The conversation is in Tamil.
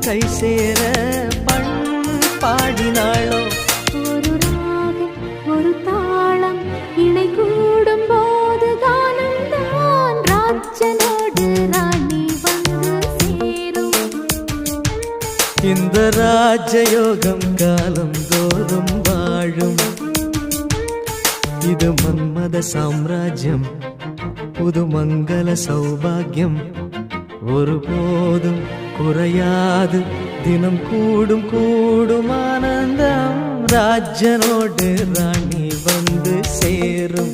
கை சேர பண் பாடினாளோ. ஒரு ராகம் ஒரு தாளம் இணை கூடும் போது கானம் தான் ராஜனோடு ராணி வந்து சேரும். இந்த ராஜயோகம் காலம் தோறும் வாழும். இது மன்மத சாம்ராஜ்யம், புது மங்கள சௌபாகியம். ஒருபோதும் குறையாது, தினம் கூடும் கூடும் ஆனந்தம். ராஜனோடு ராணி வந்து சேரும்.